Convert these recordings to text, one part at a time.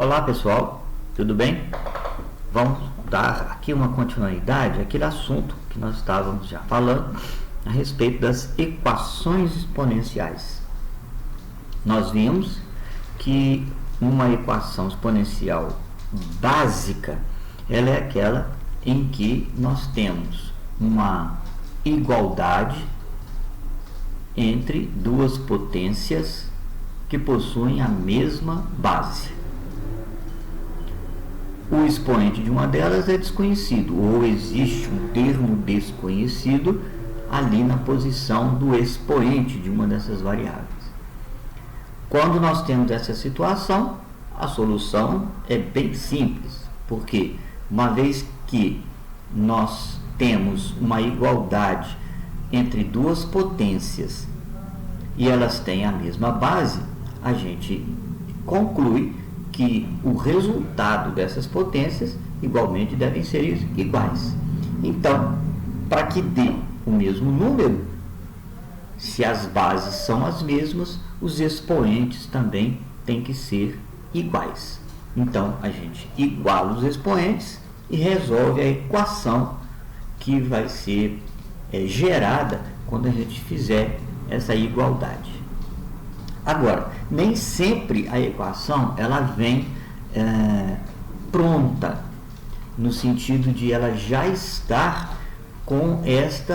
Olá pessoal, tudo bem? Vamos dar aqui uma continuidade àquele assunto que nós estávamos já falando a respeito das equações exponenciais. Nós vimos que uma equação exponencial básica, ela é aquela em que nós temos uma igualdade entre duas potências que possuem a mesma base. O expoente de uma delas é desconhecido, ou existe um termo desconhecido ali na posição do expoente de uma dessas variáveis. Quando nós temos essa situação, a solução é bem simples, porque uma vez que nós temos uma igualdade entre duas potências e elas têm a mesma base, a gente conclui que o resultado dessas potências igualmente devem ser iguais. Então, para que dê o mesmo número, se as bases são as mesmas, os expoentes também têm que ser iguais. Então, a gente iguala os expoentes e resolve a equação que vai ser gerada quando a gente fizer essa igualdade. Agora, nem sempre a equação ela vem pronta, no sentido de ela já estar com esse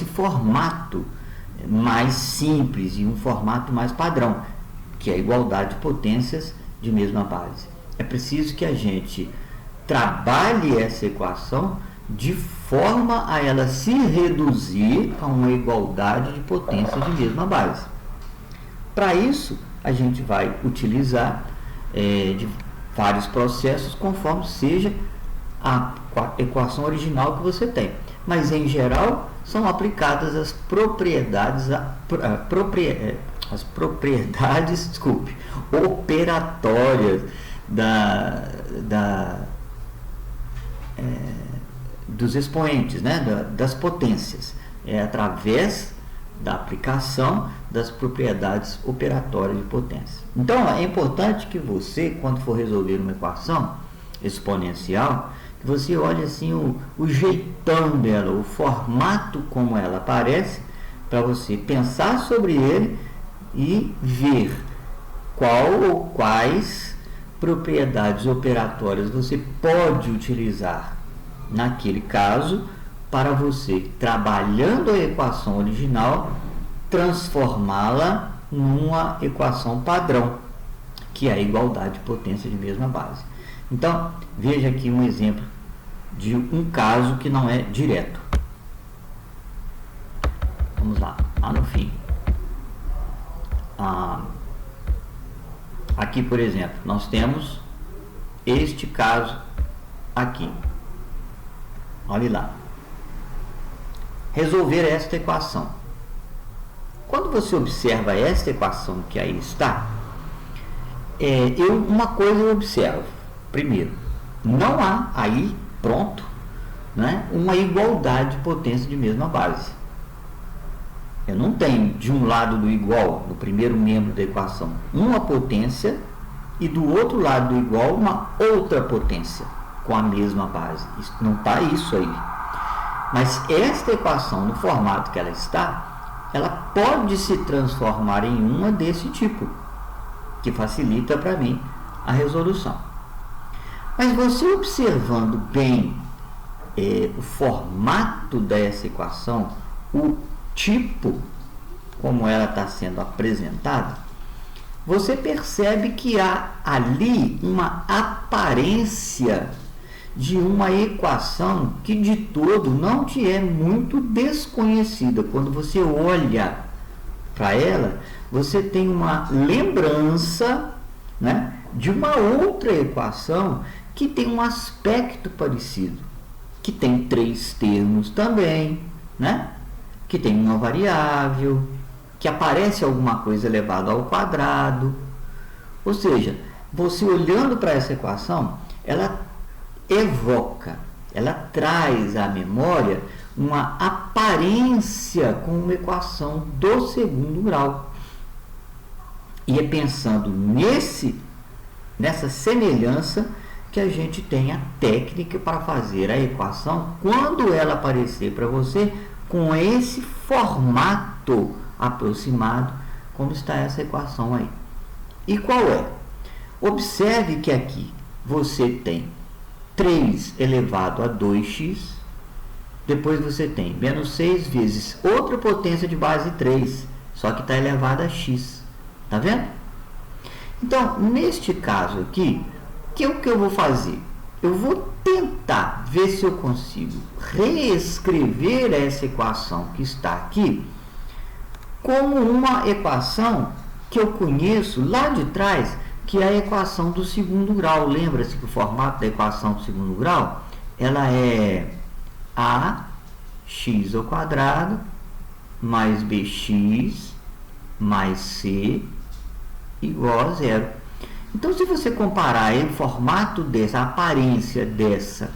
formato mais simples e um formato mais padrão, que é a igualdade de potências de mesma base. É preciso que a gente trabalhe essa equação de forma a ela se reduzir a uma igualdade de potências de mesma base. Para isso, a gente vai utilizar de vários processos conforme seja a equação original que você tem. Mas, em geral, são aplicadas as propriedades operatórias dos expoentes, né, das potências, através da aplicação das propriedades operatórias de potência. Então, é importante que você, quando for resolver uma equação exponencial, que você olhe assim o jeitão dela, o formato como ela aparece, para você pensar sobre ele e ver qual ou quais propriedades operatórias você pode utilizar naquele caso, para você, trabalhando a equação original, transformá-la numa equação padrão, que é a igualdade de potência de mesma base. Então, veja aqui um exemplo de um caso que não é direto. Vamos lá no fim. Aqui, por exemplo, nós temos este caso aqui. Olhe lá. Resolver esta equação. Quando você observa esta equação que aí está, uma coisa eu observo. Primeiro, não há aí, pronto, né, uma igualdade de potência de mesma base. Eu não tenho de um lado do igual, do primeiro membro da equação, uma potência e do outro lado do igual uma outra potência com a mesma base. Não está isso aí. Mas esta equação, no formato que ela está, ela pode se transformar em uma desse tipo, que facilita para mim a resolução. Mas você observando bem o formato dessa equação, o tipo como ela está sendo apresentada, você percebe que há ali uma aparência de uma equação que de todo não te é muito desconhecida. Quando você olha para ela, você tem uma lembrança, né, de uma outra equação que tem um aspecto parecido, que tem três termos também, né, que tem uma variável, que aparece alguma coisa elevada ao quadrado. Ou seja, você olhando para essa equação, ela evoca, ela traz à memória uma aparência com uma equação do segundo grau. E é pensando nesse nessa semelhança que a gente tem a técnica para fazer a equação quando ela aparecer para você com esse formato aproximado, como está essa equação aí. E qual é? Observe que aqui você tem 3 elevado a 2x, depois você tem menos 6 vezes outra potência de base 3, só que está elevada a x. Tá vendo? Então, neste caso aqui, o que eu vou fazer? Eu vou tentar ver se eu consigo reescrever essa equação que está aqui como uma equação que eu conheço lá de trás, que é a equação do segundo grau. Lembra-se que o formato da equação do segundo grau, ela é ax ao quadrado mais bx mais c igual a zero. Então, se você comparar o formato dessa, a aparência dessa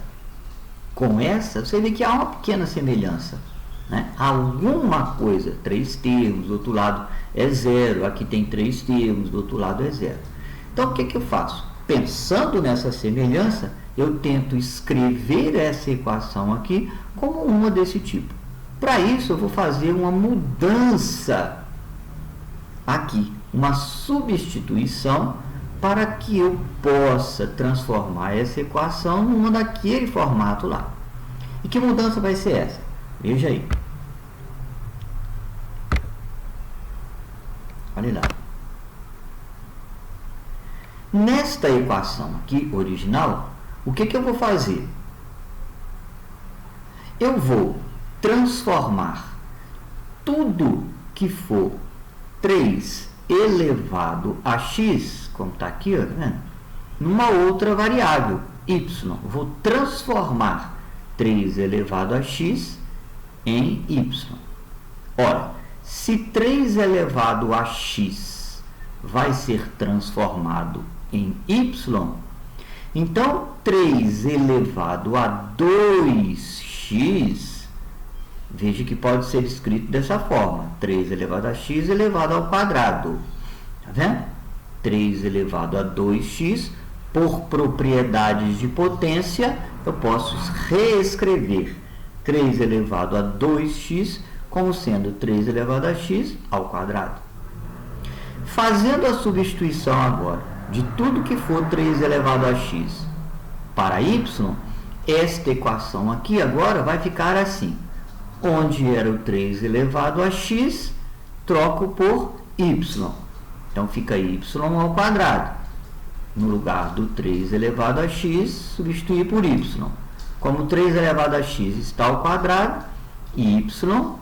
com essa, você vê que há uma pequena semelhança, né? Alguma coisa, 3 termos, do outro lado é zero, aqui tem 3 termos, do outro lado é zero. Então, o que eu faço? Pensando nessa semelhança, eu tento escrever essa equação aqui como uma desse tipo. Para isso, eu vou fazer uma mudança aqui, uma substituição, para que eu possa transformar essa equação numa daquele formato lá. E que mudança vai ser essa? Veja aí. Olha lá. Nesta equação aqui, original, o que eu vou fazer? Eu vou transformar tudo que for 3 elevado a x, como está aqui, ó, né, numa outra variável, y. Vou transformar 3 elevado a x em y. Ora, se 3 elevado a x vai ser transformado em y, então 3 elevado a 2x, veja que pode ser escrito dessa forma, 3 elevado a x elevado ao quadrado. Tá vendo? 3 elevado a 2x, por propriedades de potência, eu posso reescrever 3 elevado a 2x como sendo 3 elevado a x ao quadrado. Fazendo a substituição agora de tudo que for 3 elevado a x para y, esta equação aqui agora vai ficar assim. Onde era o 3 elevado a x, troco por y. Então, fica y ao quadrado. No lugar do 3 elevado a x, substituir por y. Como 3 elevado a x está ao quadrado, y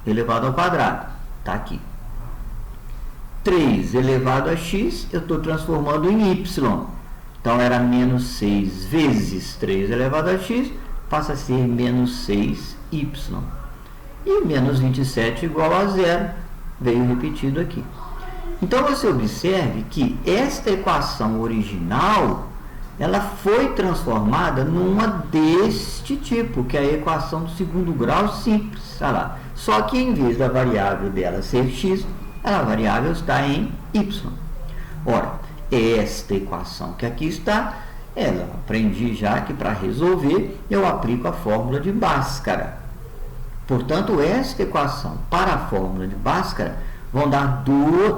elevado ao quadrado. Está aqui. 3 elevado a x, eu estou transformando em y. Então, era menos 6 vezes 3 elevado a x, passa a ser menos 6y. E menos 27 igual a zero, veio repetido aqui. Então, você observe que esta equação original, ela foi transformada numa deste tipo, que é a equação do segundo grau simples. Olha lá. Só que em vez da variável dela ser x, a variável está em y. Ora, esta equação que aqui está, ela aprendi já que para resolver eu aplico a fórmula de Bhaskara. Portanto, esta equação para a fórmula de Bhaskara vão dar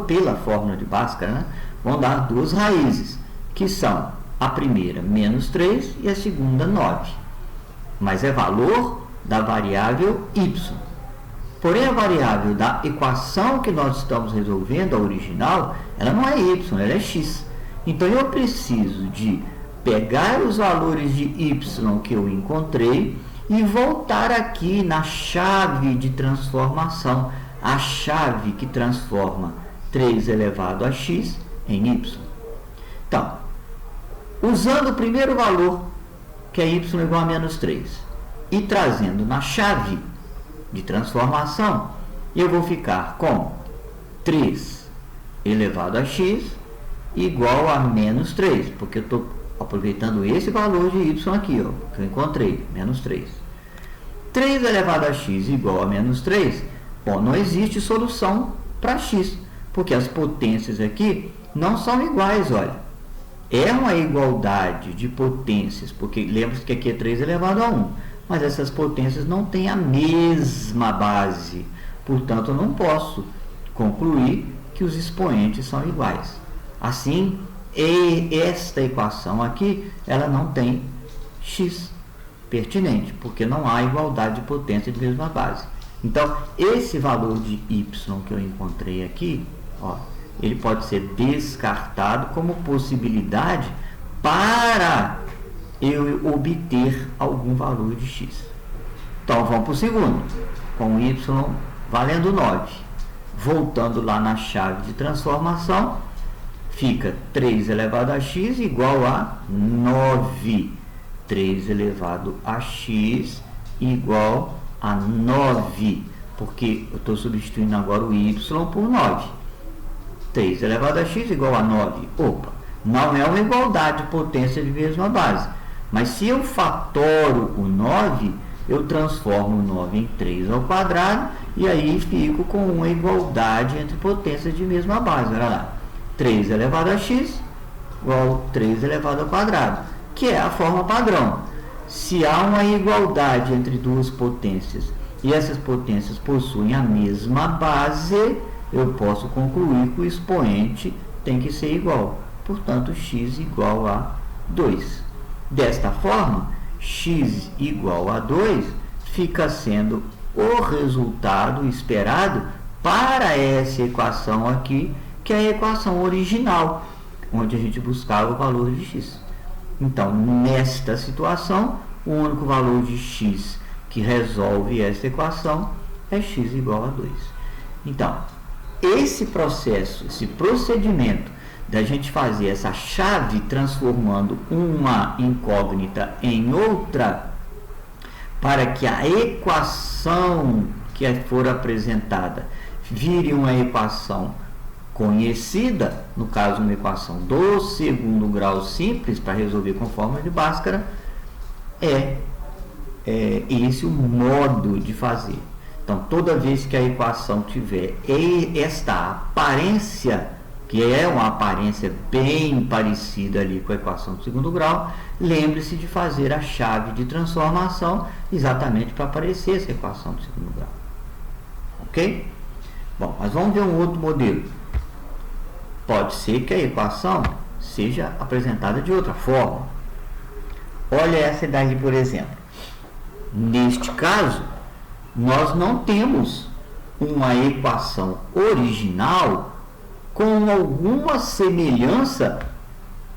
pela fórmula de Bhaskara, né, vão dar duas raízes, que são a primeira menos 3 e a segunda 9. Mas é valor da variável y. Porém, a variável da equação que nós estamos resolvendo, a original, ela não é y, ela é x. Então, eu preciso de pegar os valores de y que eu encontrei e voltar aqui na chave de transformação, a chave que transforma 3 elevado a x em y. Então, usando o primeiro valor, que é y igual a menos 3, e trazendo na chave de transformação, eu vou ficar com 3 elevado a x igual a menos 3, porque eu estou aproveitando esse valor de y aqui, ó, que eu encontrei, menos 3. 3 elevado a x igual a menos 3, bom, não existe solução para x, porque as potências aqui não são iguais, olha. é uma igualdade de potências, porque lembra-se que aqui é 3 elevado a 1, mas essas potências não têm a mesma base, portanto eu não posso concluir que os expoentes são iguais. Assim, esta equação aqui, ela não tem x pertinente, porque não há igualdade de potência de mesma base. Então, esse valor de y que eu encontrei aqui, ó, ele pode ser descartado como possibilidade para eu obter algum valor de x. Então, vamos para o segundo, com y valendo 9. Voltando lá na chave de transformação, fica 3 elevado a x igual a 9. 3 elevado a x igual a 9, porque eu estou substituindo agora o y por 9. 3 elevado a x igual a 9. Opa, não é uma igualdade de potência de mesma base, mas se eu fatoro o 9, eu transformo o 9 em 3 ao quadrado, e aí fico com uma igualdade entre potências de mesma base. Olha lá, 3 elevado a x igual a 3 elevado ao quadrado, que é a forma padrão. Se há uma igualdade entre duas potências e essas potências possuem a mesma base, eu posso concluir que o expoente tem que ser igual. Portanto, x igual a 2. Desta forma, x igual a 2 fica sendo o resultado esperado para essa equação aqui, que é a equação original, onde a gente buscava o valor de x. Então, nesta situação, o único valor de x que resolve esta equação é x igual a 2. Então, esse processo, esse procedimento da gente fazer essa chave transformando uma incógnita em outra, para que a equação que for apresentada vire uma equação conhecida, no caso uma equação do segundo grau simples, para resolver com fórmula de Bhaskara, é esse o modo de fazer. Então, toda vez que a equação tiver esta aparência, que é uma aparência bem parecida ali com a equação do segundo grau, lembre-se de fazer a chave de transformação exatamente para aparecer essa equação do segundo grau. Ok? Bom, mas vamos ver um outro modelo. Pode ser que a equação seja apresentada de outra forma. Olha essa daí, por exemplo. Neste caso, nós não temos uma equação original com alguma semelhança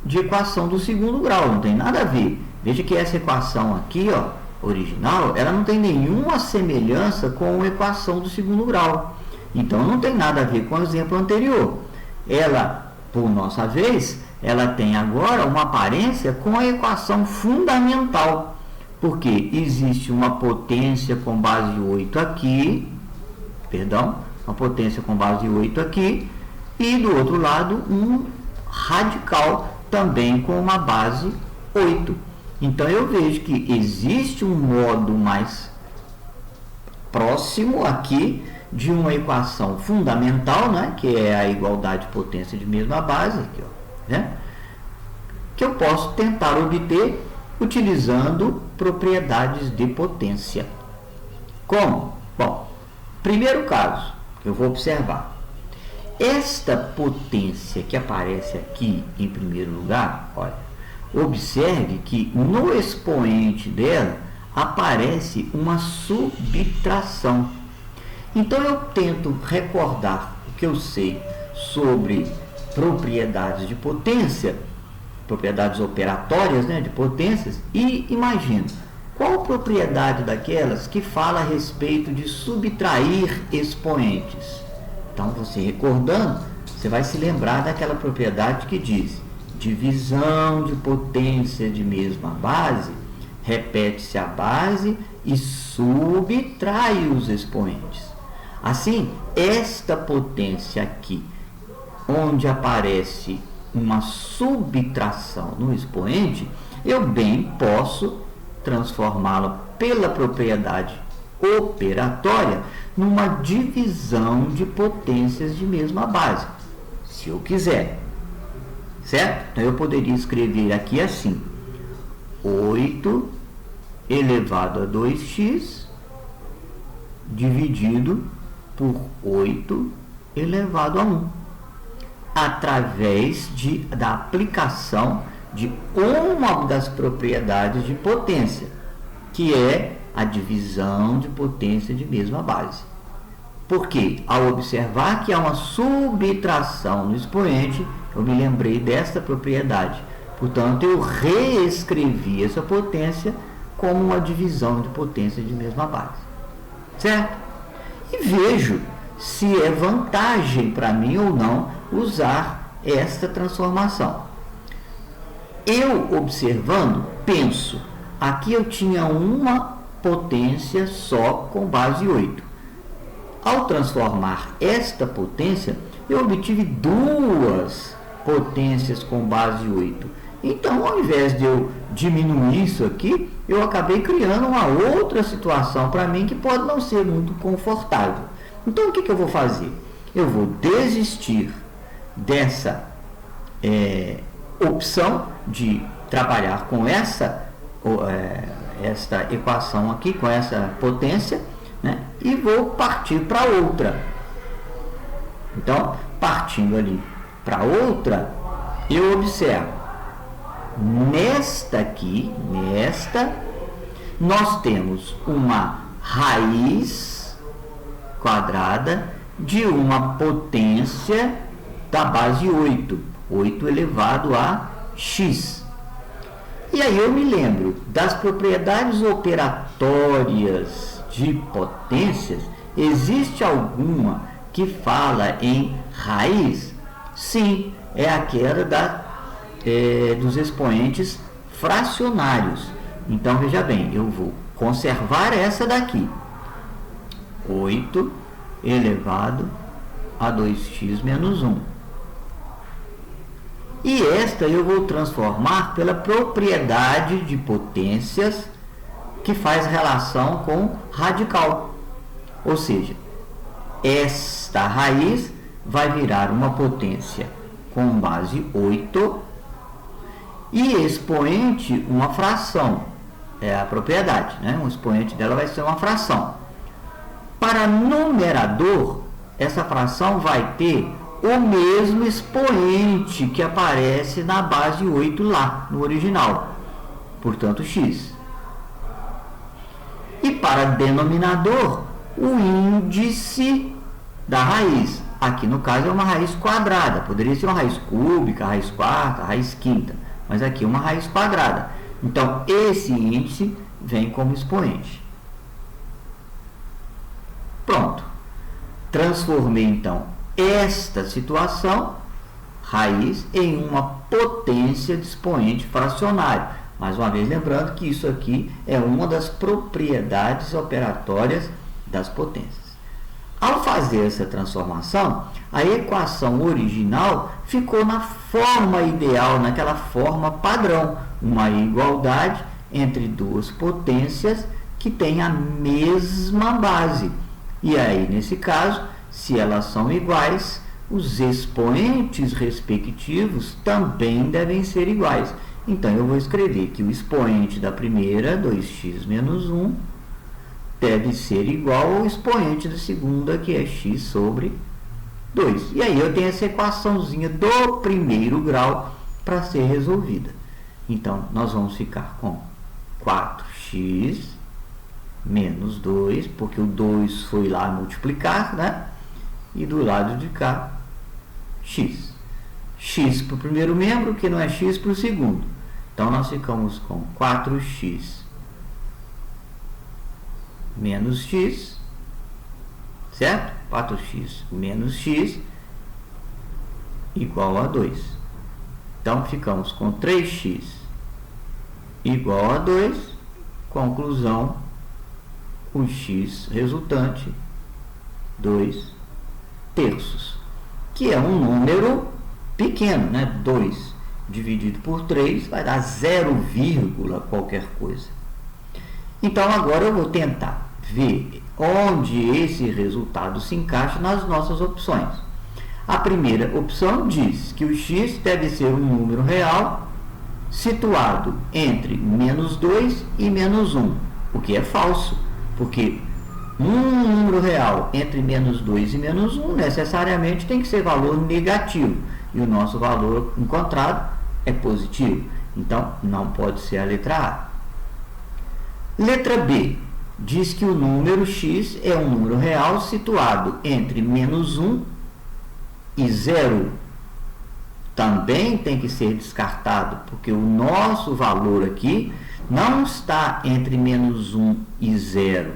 de equação do segundo grau. Não tem nada a ver. Veja que essa equação aqui, ó, original, ela não tem nenhuma semelhança com a equação do segundo grau. Então, não tem nada a ver com o exemplo anterior. Ela, por nossa vez, ela tem agora uma aparência com a equação fundamental, porque existe uma potência com base 8 aqui, uma potência com base 8 aqui, e do outro lado um radical também com uma base 8. Então eu vejo que existe um modo mais próximo aqui de uma equação fundamental, né, que é a igualdade de potência de mesma base, aqui, ó, né, que eu posso tentar obter utilizando propriedades de potência. Como? Bom, primeiro caso que eu vou observar, esta potência que aparece aqui em primeiro lugar, olha, observe que no expoente dela aparece uma subtração. Então eu tento recordar o que eu sei sobre propriedades de potência, propriedades operatórias, né, de potências, e imagino qual propriedade daquelas que fala a respeito de subtrair expoentes. Então, você recordando, você vai se lembrar daquela propriedade que diz: divisão de potência de mesma base, repete-se a base e subtrai os expoentes. Assim, esta potência aqui, onde aparece uma subtração no expoente, eu bem posso transformá-la pela propriedade operatória numa divisão de potências de mesma base, se eu quiser. certo? Então eu poderia escrever aqui assim: 8 elevado a 2x dividido por 8 elevado a 1, através da aplicação de uma das propriedades de potência, que é a divisão de potência de mesma base. Porque, ao observar que há uma subtração no expoente, eu me lembrei desta propriedade. Portanto, eu reescrevi essa potência como uma divisão de potência de mesma base. Certo? E vejo se é vantagem para mim ou não usar esta transformação. Eu, observando, penso, aqui eu tinha uma potência só com base 8. Ao transformar esta potência, eu obtive duas potências com base 8. Então, ao invés de eu diminuir isso aqui, eu acabei criando uma outra situação para mim que pode não ser muito confortável. Então, o que eu vou fazer? Eu vou desistir dessa opção de trabalhar com esta equação aqui, com essa potência, né? E vou partir para outra. Então, partindo ali para outra, eu observo. Nesta, nós temos uma raiz quadrada de uma potência da base 8, 8 elevado a x. E aí eu me lembro das propriedades operatórias de potências. Existe alguma que fala em raiz? Sim, é aquela dos expoentes fracionários. Então, veja bem, eu vou conservar essa daqui. 8 elevado a 2x menos 1. E esta eu vou transformar pela propriedade de potências que faz relação com radical. Ou seja, esta raiz vai virar uma potência com base 8 e expoente uma fração. É a propriedade, né? O expoente dela vai ser uma fração. Para numerador, essa fração vai ter o mesmo expoente que aparece na base 8 lá, no original. Portanto, x. E para denominador, o índice da raiz. Aqui, no caso, é uma raiz quadrada. Poderia ser uma raiz cúbica, raiz quarta, raiz quinta. Mas aqui é uma raiz quadrada. Então, esse índice vem como expoente. Pronto. Transformei, então, esta situação, raiz, em uma potência de expoente fracionário. Mais uma vez, lembrando que isso aqui é uma das propriedades operatórias das potências. Ao fazer essa transformação, a equação original ficou na forma ideal, naquela forma padrão, uma igualdade entre duas potências que têm a mesma base. E aí, nesse caso, se elas são iguais, os expoentes respectivos também devem ser iguais. Então, eu vou escrever que o expoente da primeira, 2x menos 1, deve ser igual ao expoente da segunda, que é x sobre 2. E aí eu tenho essa equaçãozinha do primeiro grau para ser resolvida. Então, nós vamos ficar com 4x menos 2, porque o 2 foi lá multiplicar, né? E do lado de cá, x. X para o primeiro membro, que não é x para o segundo. Então, nós ficamos com 4x menos x, certo? 4x menos x igual a 2. Então, ficamos com 3x igual a 2. Conclusão, o x resultante, 2 terços, que é um número pequeno, né? 2 dividido por 3 vai dar 0, qualquer coisa. Então, agora eu vou tentar ver onde esse resultado se encaixa nas nossas opções. A primeira opção diz que o x deve ser um número real situado entre menos 2 e menos 1, o que é falso, porque um número real entre menos 2 e menos 1 necessariamente tem que ser valor negativo, e o nosso valor encontrado é positivo, então não pode ser a letra A. Letra B diz que o número x é um número real situado entre menos 1 e 0. Também tem que ser descartado, porque o nosso valor aqui não está entre menos 1 e 0.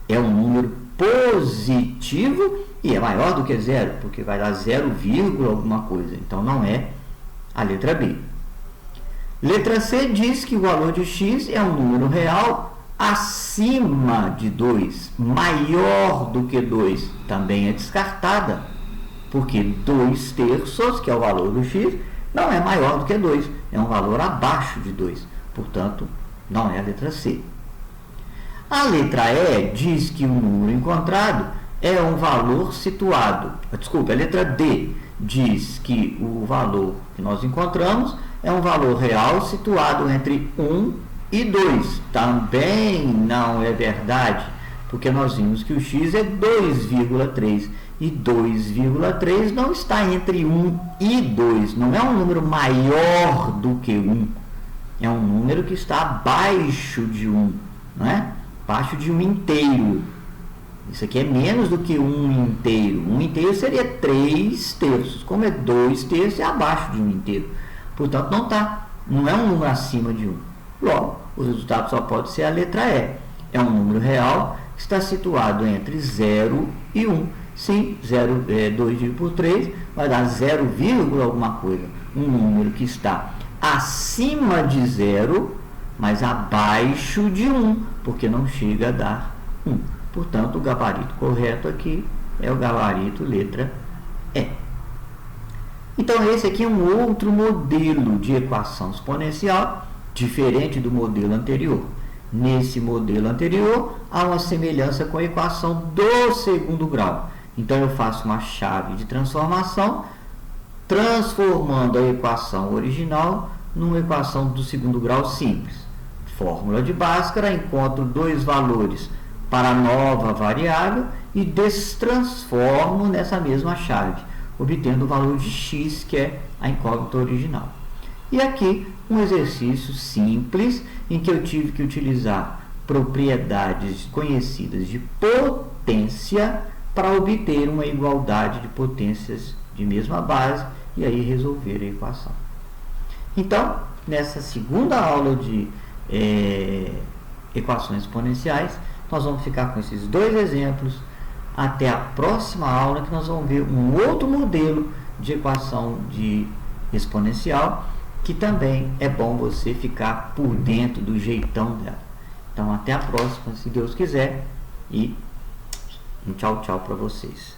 É um número positivo e é maior do que 0, porque vai dar 0, alguma coisa. Então não é a letra B. Letra C diz que o valor de x é um número real acima de 2, maior do que 2. Também é descartada, porque 2/3, que é o valor do x, não é maior do que 2, é um valor abaixo de 2. Portanto, não é a letra C. A letra E diz que o número encontrado é um valor situado. Desculpa, a letra D diz que o valor que nós encontramos é um valor real situado entre 1 e 2. Também não é verdade, porque nós vimos que o x é 2,3 e 2,3 não está entre 1 e 2. Não é um número maior do que 1. É um número que está abaixo de 1, não é? Abaixo de 1 inteiro. Isso aqui é menos do que 1 inteiro. 1 inteiro seria 3/3. Como é 2/3, é abaixo de 1 inteiro. Portanto, não é um número acima de 1. Logo, o resultado só pode ser a letra E. É um número real que está situado entre 0 e 1. Sim, 2 dividido por 3 vai dar 0, alguma coisa. Um número que está acima de 0, mas abaixo de 1, porque não chega a dar 1. Portanto, o gabarito correto aqui é o gabarito letra E. Então, esse aqui é um outro modelo de equação exponencial, diferente do modelo anterior. Nesse modelo anterior, há uma semelhança com a equação do segundo grau. Então, eu faço uma chave de transformação, transformando a equação original numa equação do segundo grau simples. Fórmula de Bhaskara, encontro dois valores para a nova variável e destransformo nessa mesma chave, obtendo o valor de x, que é a incógnita original. E aqui um exercício simples em que eu tive que utilizar propriedades conhecidas de potência para obter uma igualdade de potências de mesma base e aí resolver a equação. Então, nessa segunda aula de equações exponenciais, nós vamos ficar com esses dois exemplos até a próxima aula, que nós vamos ver um outro modelo de equação de exponencial, que também é bom você ficar por dentro do jeitão dela. Então, até a próxima, se Deus quiser, e um tchau, tchau para vocês.